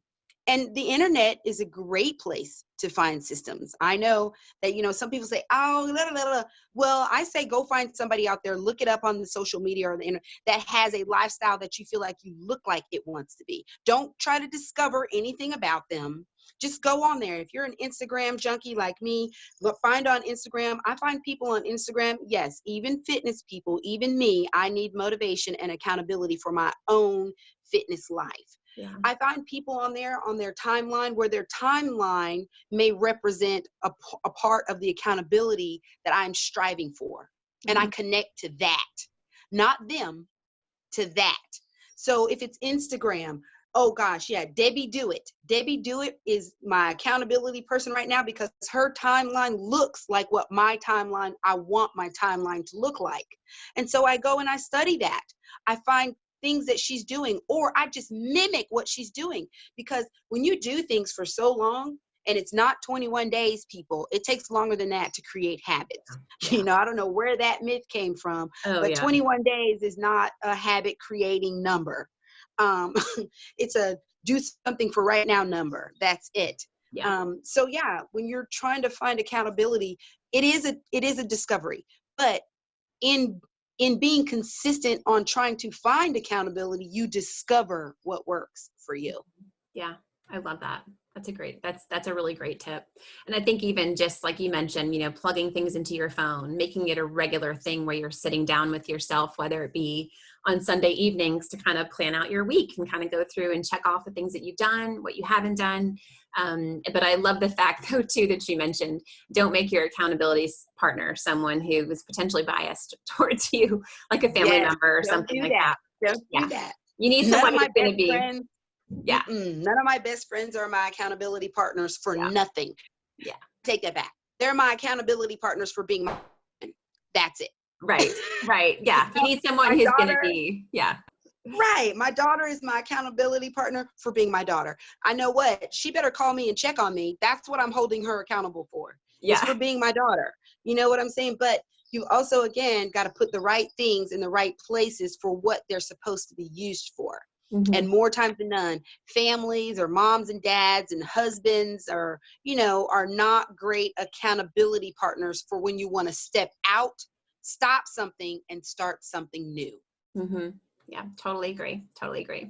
Speaker 2: And the internet is a great place to find systems. I know that, some people say, oh, blah, blah, blah. Well, I say go find somebody out there, look it up on the social media or the internet that has a lifestyle that you feel like you look like it wants to be. Don't try to discover anything about them. Just go on there. If you're an Instagram junkie like me, find on Instagram. I find people on Instagram, yes, even fitness people, even me, I need motivation and accountability for my own fitness life.
Speaker 1: Yeah.
Speaker 2: I find people on there on their timeline where their timeline may represent a part of the accountability that I'm striving for. And I connect to that, not them, to that. So if it's Instagram, oh gosh, yeah, Debbie Do It. Debbie Do It is my accountability person right now because her timeline looks like what I want my timeline to look like. And so I go and I study that. I find things that she's doing, or I just mimic what she's doing. Because when you do things for so long, and it's not 21 days, people, it takes longer than that to create habits.
Speaker 1: Yeah.
Speaker 2: I don't know where that myth came from, but 21 days is not a habit creating number. It's a do something for right now number. That's it.
Speaker 1: Yeah.
Speaker 2: So yeah, when you're trying to find accountability, it is a discovery, but in being consistent on trying to find accountability, you discover what works for you.
Speaker 1: Yeah. I love that. That's a really great tip. And I think even just like you mentioned, plugging things into your phone, making it a regular thing where you're sitting down with yourself, whether it be on Sunday evenings to kind of plan out your week and kind of go through and check off the things that you've done, what you haven't done. But I love the fact though, too, that you mentioned, don't make your accountability partner someone who is potentially biased towards you, like a family
Speaker 2: Yes,
Speaker 1: member or
Speaker 2: don't
Speaker 1: something
Speaker 2: do
Speaker 1: like
Speaker 2: that.
Speaker 1: that.
Speaker 2: Don't
Speaker 1: Yeah.
Speaker 2: do that.
Speaker 1: You need
Speaker 2: None
Speaker 1: someone
Speaker 2: of
Speaker 1: who's
Speaker 2: my
Speaker 1: going
Speaker 2: best
Speaker 1: to be,
Speaker 2: friends,
Speaker 1: yeah,
Speaker 2: none of my best friends are my accountability partners for
Speaker 1: yeah,
Speaker 2: nothing.
Speaker 1: yeah.
Speaker 2: Take that back. They're my accountability partners for being my friend. That's it.
Speaker 1: Right, right. Yeah. You need someone
Speaker 2: My
Speaker 1: who's going to
Speaker 2: daughter,
Speaker 1: be, yeah.
Speaker 2: right. My daughter is my accountability partner for being my daughter. I know what, she better call me and check on me. That's what I'm holding her accountable for, is
Speaker 1: Yeah.
Speaker 2: for being my daughter. You know what I'm saying? But you also, again, got to put the right things in the right places for what they're supposed to be used for. And
Speaker 1: Mm-hmm.
Speaker 2: more times than none, families or moms and dads and husbands are not great accountability partners for when you want to step out, stop something, and start something new.
Speaker 1: Mm-hmm. Yeah, totally agree. Totally agree.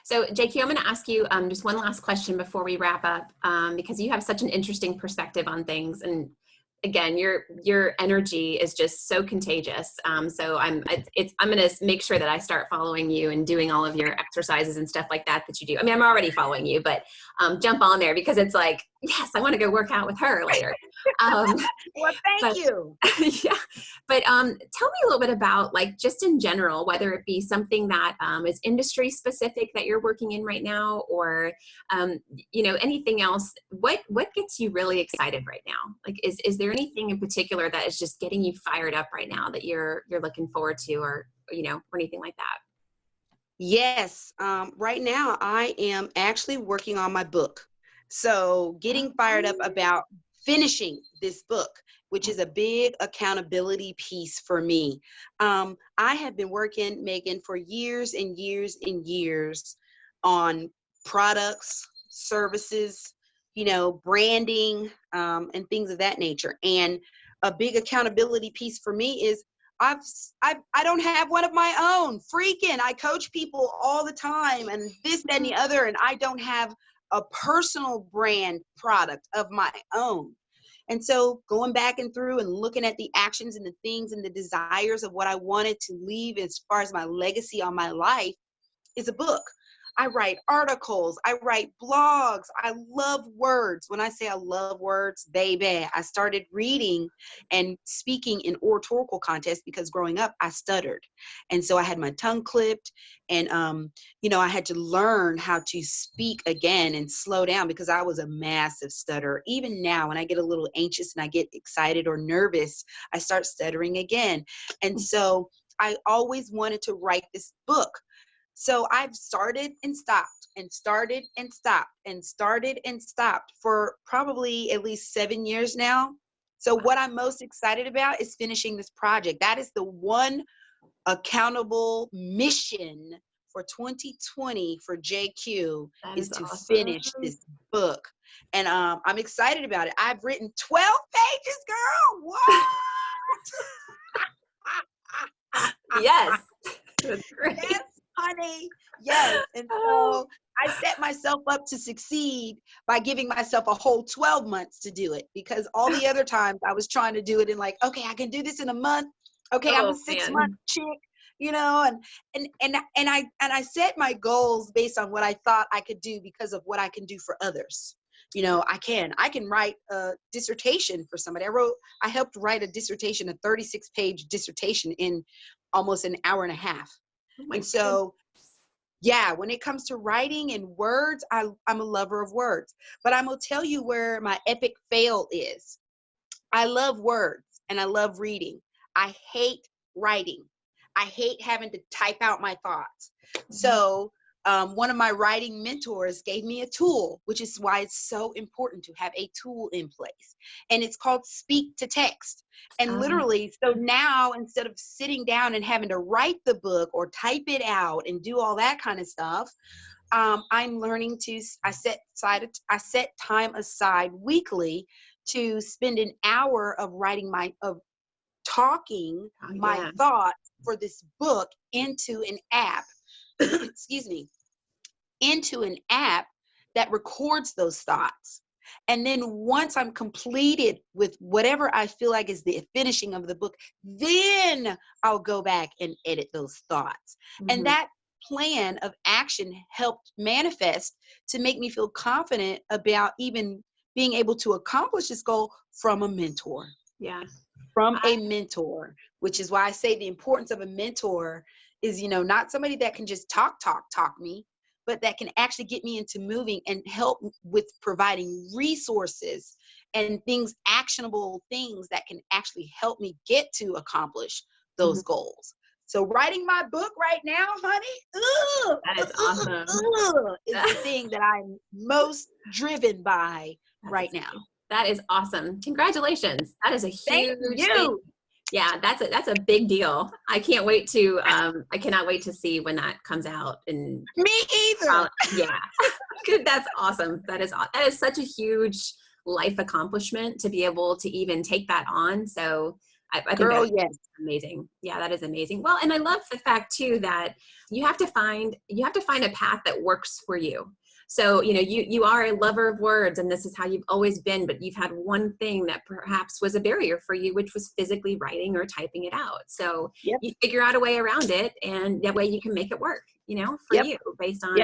Speaker 1: So, Jque, I'm going to ask you just one last question before we wrap up, because you have such an interesting perspective on things, and again, your energy is just so contagious. So I'm going to make sure that I start following you and doing all of your exercises and stuff like that you do. I mean, I'm already following you, but jump on there because it's like, yes, I want to go work out with her later.
Speaker 2: Well, thank
Speaker 1: But
Speaker 2: you.
Speaker 1: yeah, but tell me a little bit about, like, just in general, whether it be something that is industry specific that you're working in right now, or anything else. What gets you really excited right now? Like, is there anything in particular that is just getting you fired up right now that you're looking forward to, or anything like that?
Speaker 2: Yes. Right now, I am actually working on my book. So, getting fired up about finishing this book, which is a big accountability piece for me. I have been working, Megan, for years and years and years on products, services, branding, and things of that nature. And a big accountability piece for me is I don't have one of my own. Freaking, I coach people all the time and this, that, and the other, and I don't have a personal brand product of my own. And so going back and through and looking at the actions and the things and the desires of what I wanted to leave as far as my legacy on my life is a book. I write articles. I write blogs. I love words. When I say I love words, baby, I started reading and speaking in oratorical contests because growing up, I stuttered. And so I had my tongue clipped and, I had to learn how to speak again and slow down because I was a massive stutterer. Even now, when I get a little anxious and I get excited or nervous, I start stuttering again. And so I always wanted to write this book. So I've started and stopped and started and stopped and started and stopped for probably at least 7 years now. So what I'm most excited about is finishing this project. That is the one accountable mission for 2020 for JQ,
Speaker 1: That
Speaker 2: is
Speaker 1: is
Speaker 2: to
Speaker 1: awesome.
Speaker 2: finish this book. And I'm excited about it. I've written 12 pages, girl. What?
Speaker 1: Yes, that's great.
Speaker 2: Yes, honey. Yes. And so I set myself up to succeed by giving myself a whole 12 months to do it, because all the other times I was trying to do it in like, okay, I can do this in a month. Okay, I'm a 6-month
Speaker 1: Man.
Speaker 2: chick, and I set my goals based on what I thought I could do because of what I can do for others. I can write a dissertation for somebody. I helped write a dissertation, a 36-page dissertation in almost an hour and a half.
Speaker 1: Oh my
Speaker 2: And so, yeah, when it comes to writing and words, I'm a lover of words. But I'm going to tell you where my epic fail is. I love words and I love reading. I hate writing. I hate having to type out my thoughts. So one of my writing mentors gave me a tool, which is why it's so important to have a tool in place. And it's called Speak to Text. And literally, so now instead of sitting down and having to write the book or type it out and do all that kind of stuff, I'm learning to, I set time aside weekly to spend an hour of talking my
Speaker 1: yeah.
Speaker 2: thoughts for this book into an app, excuse me, into an app that records those thoughts. And then once I'm completed with whatever I feel like is the finishing of the book, then I'll go back and edit those thoughts. And that plan of action helped manifest to make me feel confident about even being able to accomplish this goal from a mentor.
Speaker 1: Yeah.
Speaker 2: From a mentor, which is why I say the importance of a mentor is, not somebody that can just talk me, but that can actually get me into moving and help with providing resources and things, actionable things that can actually help me get to accomplish those goals. So writing my book right now, honey,
Speaker 1: that is awesome.
Speaker 2: Is the thing that I'm most driven by right now.
Speaker 1: That is awesome. Congratulations. That is a huge thing. Yeah, that's a big deal. I can't wait to I cannot wait to see when that comes out. And
Speaker 2: me either.
Speaker 1: Yeah. That's awesome. That is such a huge life accomplishment to be able to even take that on. So I think that's amazing. Yeah, that is amazing. Well, and I love the fact too that you have to find a path that works for you. So, you are a lover of words, and this is how you've always been, but you've had one thing that perhaps was a barrier for you, which was physically writing or typing it out. So you figure out a way around it, and that way you can make it work, for you based on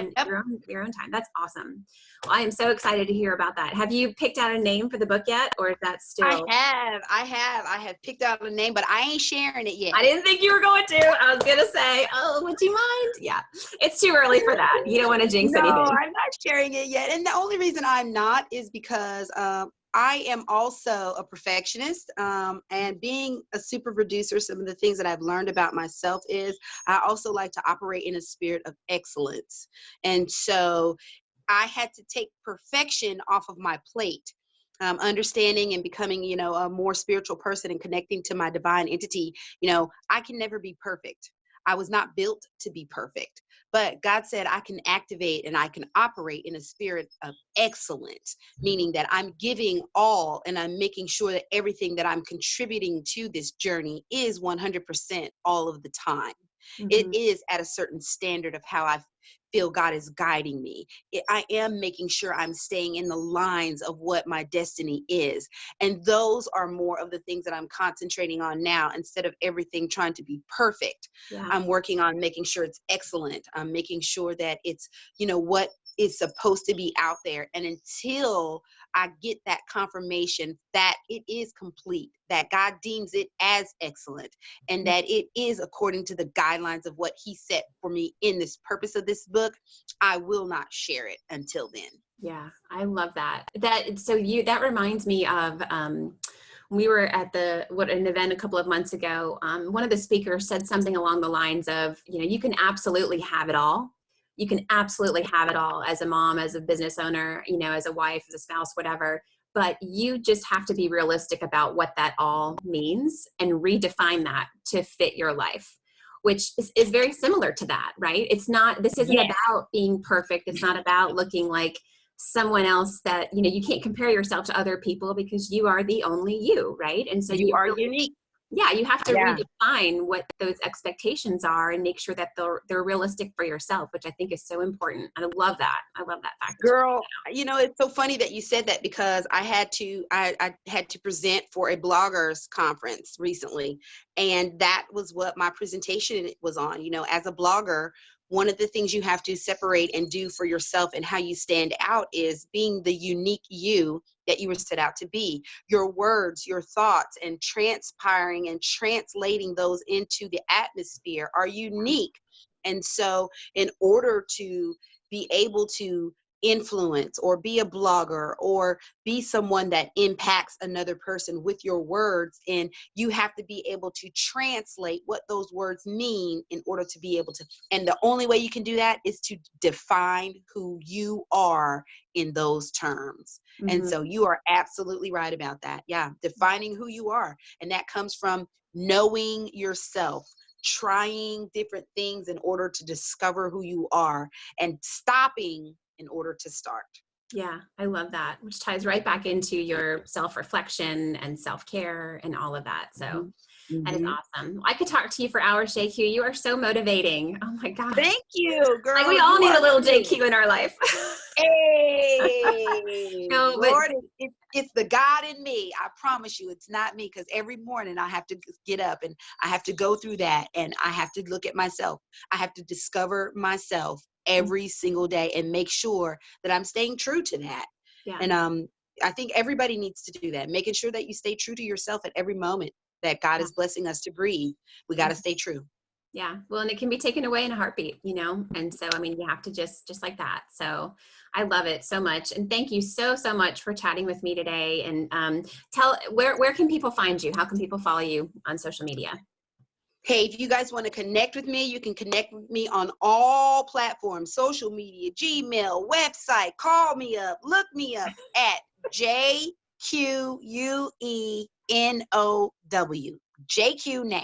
Speaker 1: your own time. That's awesome. Well, I am so excited to hear about that. Have you picked out a name for the book yet, or is that still?
Speaker 2: I have picked out a name, but I ain't sharing it yet.
Speaker 1: I didn't think you were going to. I was going to say, would you mind? Yeah, it's too early for that. You don't want to jinx anything.
Speaker 2: No, I'm not sharing it yet. And the only reason I'm not is because I am also a perfectionist, and being a super producer, some of the things that I've learned about myself is I also like to operate in a spirit of excellence. And so I had to take perfection off of my plate. Understanding and becoming, a more spiritual person and connecting to my divine entity, I can never be perfect. I was not built to be perfect, but God said I can activate and I can operate in a spirit of excellence, meaning that I'm giving all and I'm making sure that everything that I'm contributing to this journey is 100% all of the time. It is at a certain standard of how I feel God is guiding me. I am making sure I'm staying in the lines of what my destiny is. And those are more of the things that I'm concentrating on now, instead of everything trying to be perfect.
Speaker 1: Yeah.
Speaker 2: I'm working on making sure it's excellent. I'm making sure that it's, what is supposed to be out there. And until I get that confirmation that it is complete, that God deems it as excellent, and that it is according to the guidelines of what he set for me in this purpose of this book, I will not share it until then.
Speaker 1: Yeah, I love that. That reminds me of, we were at an event a couple of months ago. One of the speakers said something along the lines of, you can absolutely have it all. You can absolutely have it all as a mom, as a business owner, as a wife, as a spouse, whatever. But you just have to be realistic about what that all means and redefine that to fit your life, which is very similar to that, right? This isn't about being perfect. It's not about looking like someone else that, you can't compare yourself to other people because you are the only you, right? And so
Speaker 2: you are unique.
Speaker 1: Yeah, you have to redefine what those expectations are and make sure that they're realistic for yourself, which I think is so important. And I love that. I love that fact.
Speaker 2: Girl, it's so funny that you said that, because I had to present for a bloggers conference recently, and that was what my presentation was on. As a blogger, one of the things you have to separate and do for yourself and how you stand out is being the unique you that you were set out to be. Your words, your thoughts, and transpiring and translating those into the atmosphere are unique. And so in order to be able to influence or be a blogger or be someone that impacts another person with your words, and you have to be able to translate what those words mean in order to be able to, and the only way you can do that is to define who you are in those terms. And so you are absolutely right about that. Yeah, defining who you are. And that comes from knowing yourself, trying different things in order to discover who you are, and stopping in order to start.
Speaker 1: Yeah, I love that, which ties right back into your self-reflection and self-care and all of that. So that is awesome. I could talk to you for hours, Jque. You are so motivating. Oh my gosh.
Speaker 2: Thank you, girl.
Speaker 1: Like we all need a little Jque in our life.
Speaker 2: Hey,
Speaker 1: No, but
Speaker 2: Lord, it's the God in me. I promise you, it's not me, because every morning I have to get up and I have to go through that, and I have to look at myself. I have to discover myself every single day and make sure that I'm staying true to that.
Speaker 1: yeah.
Speaker 2: And I think everybody needs to do that, making sure that you stay true to yourself at every moment that God is blessing us to breathe. We got to stay true.
Speaker 1: Yeah. Well, and it can be taken away in a heartbeat, you know? And so, I mean, you have to just like that. So I love it so much. And thank you so much for chatting with me today. And tell where can people find you? How can people follow you on social media?
Speaker 2: Hey, if you guys want to connect with me, you can connect with me on all platforms, social media, Gmail, website, call me up, look me up at JQUENOW, JQ now.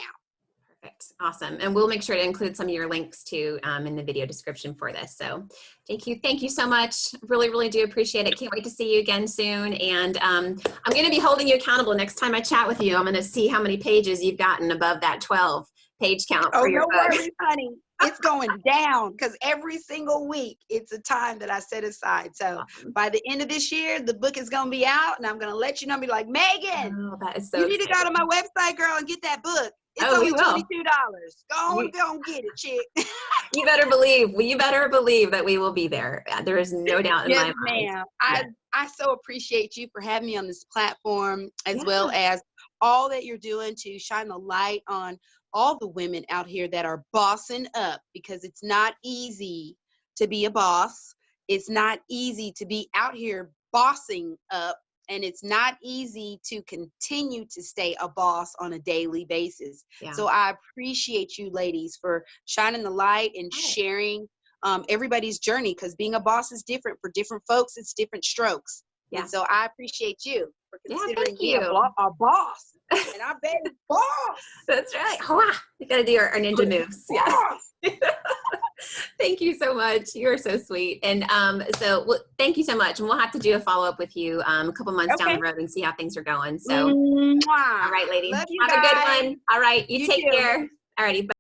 Speaker 1: Perfect. Awesome. And we'll make sure to include some of your links too in the video description for this. So JQ, thank you so much. Really, really do appreciate it. Can't wait to see you again soon. And I'm going to be holding you accountable next time I chat with you. I'm going to see how many pages you've gotten above that 12 page count for your book.
Speaker 2: No worries, honey. It's going down, because every single week it's a time that I set aside. So by the end of this year, the book is going to be out, and I'm going to let you know, be like, Megan,
Speaker 1: that is so
Speaker 2: you need
Speaker 1: exciting.
Speaker 2: to go to my website, girl, and get that book. It's only $22. Go and get it, chick.
Speaker 1: You better believe that we will be there. There is no doubt in my mind.
Speaker 2: Ma'am. I so appreciate you for having me on this platform, as well as all that you're doing to shine the light on all the women out here that are bossing up, because it's not easy to be a boss. It's not easy to be out here bossing up. And it's not easy to continue to stay a boss on a daily basis. Yeah. So I appreciate you ladies for shining the light and sharing everybody's journey, because being a boss is different for different folks. It's different strokes. Yeah. And so I appreciate you for considering me a boss. And I bet it's boss.
Speaker 1: That's right. We got to do our ninja moves. Yeah. Thank you so much. You're so sweet. And thank you so much. And we'll have to do a follow-up with you a couple months down the road and see how things are going. So, all right, lady. Have a good one. All right. You take care. All righty. Bye.